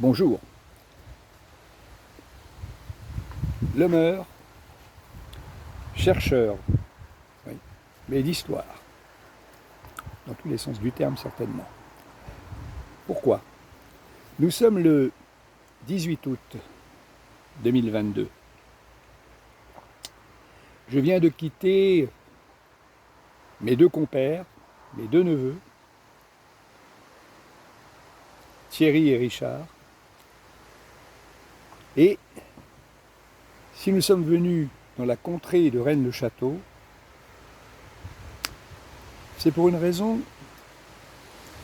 Bonjour. Lemeur, chercheur, oui, mais d'histoire, dans tous les sens du terme certainement. Pourquoi? Nous sommes le 18 août 2022. Je viens de quitter mes deux compères, mes deux neveux, Thierry et Richard. Et si nous sommes venus dans la contrée de Rennes-le-Château, c'est pour une raison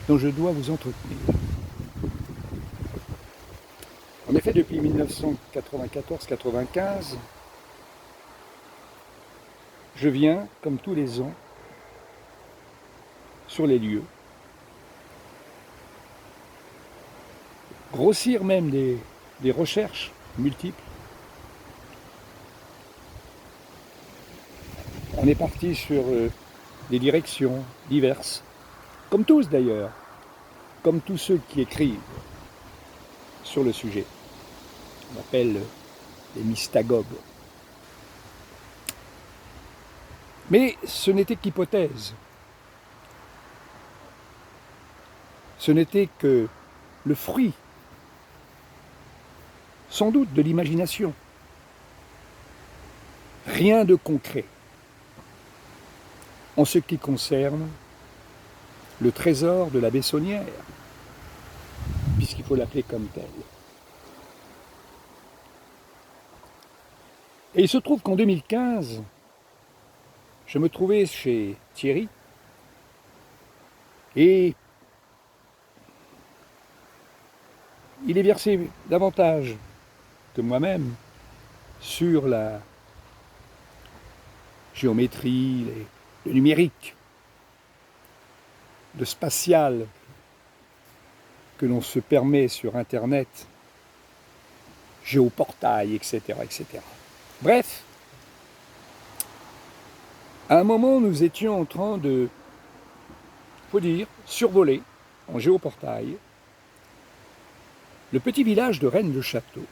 dont je dois vous entretenir. En effet, depuis 1994-95, je viens, comme tous les ans, sur les lieux, grossir même des recherches multiples. On est parti sur des directions diverses, comme tous d'ailleurs, comme tous ceux qui écrivent sur le sujet. On appelle les mystagogues. Mais ce n'était qu'hypothèse. Ce n'était que le fruit, sans doute, de l'imagination. Rien de concret en ce qui concerne le trésor de la Bessonnière, puisqu'il faut l'appeler comme tel. Et il se trouve qu'en 2015, je me trouvais chez Thierry et il est versé davantage que moi-même sur la géométrie, le numérique, le spatial que l'on se permet sur Internet, géoportail, etc., etc. Bref, à un moment, nous étions en train de, faut dire, survoler en géoportail le petit village de Rennes-le-Château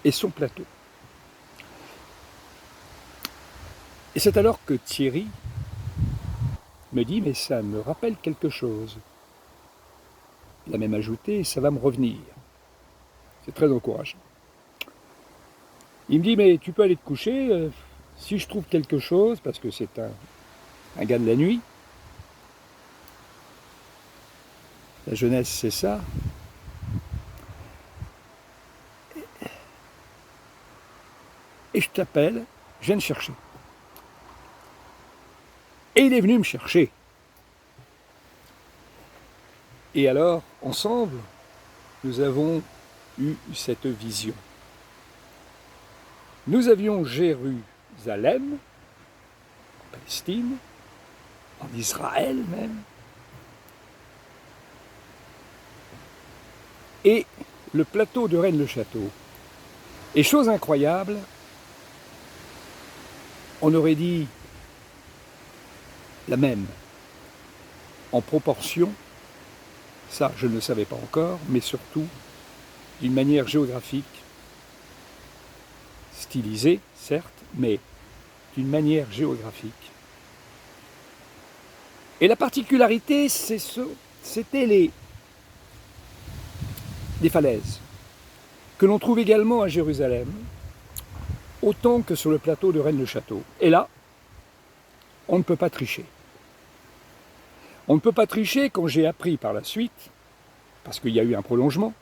et son plateau. Et c'est alors que Thierry me dit « mais ça me rappelle quelque chose ». Il a même ajouté « ça va me revenir ». C'est très encourageant. Il me dit « mais tu peux aller te coucher, si je trouve quelque chose, parce que c'est un gars de la nuit. La jeunesse, c'est ça. Et je t'appelle, je viens te chercher. » Et il est venu me chercher. Et alors, ensemble, nous avons eu cette vision. Nous avions Jérusalem, en Palestine, en Israël même, et le plateau de Rennes-le-Château. Et chose incroyable, on aurait dit la même, en proportion, ça je ne le savais pas encore, mais surtout d'une manière géographique, stylisée certes, mais d'une manière géographique. Et la particularité, c'était les falaises, que l'on trouve également à Jérusalem, autant que sur le plateau de Rennes-le-Château. Et là, on ne peut pas tricher. On ne peut pas tricher quand j'ai appris par la suite, parce qu'il y a eu un prolongement,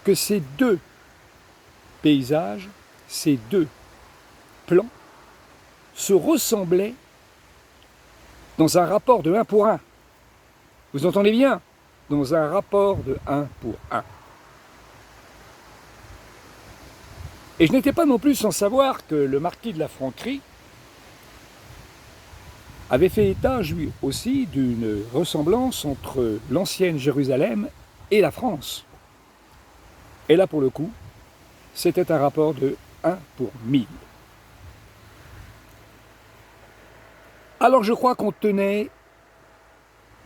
que ces deux paysages, ces deux plans, se ressemblaient dans un rapport de 1 pour 1. Vous entendez bien? Dans un rapport de 1 pour 1. Et je n'étais pas non plus sans savoir que le marquis de la Franquerie avait fait état, lui aussi, d'une ressemblance entre l'ancienne Jérusalem et la France. Et là, pour le coup, c'était un rapport de 1 pour 1000. Alors je crois qu'on tenait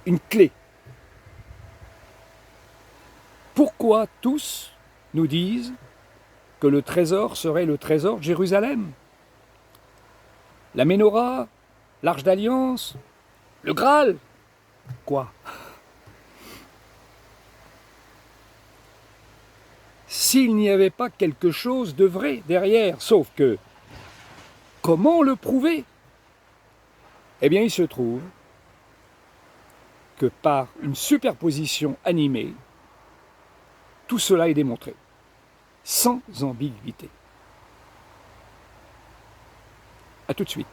une clé Pourquoi tous nous disent que le trésor serait le trésor de Jérusalem? La Ménorah, l'Arche d'Alliance, le Graal? Quoi? S'il n'y avait pas quelque chose de vrai derrière, sauf que, comment le prouver? Eh bien, il se trouve que par une superposition animée, tout cela est démontré, sans ambiguïté. À tout de suite.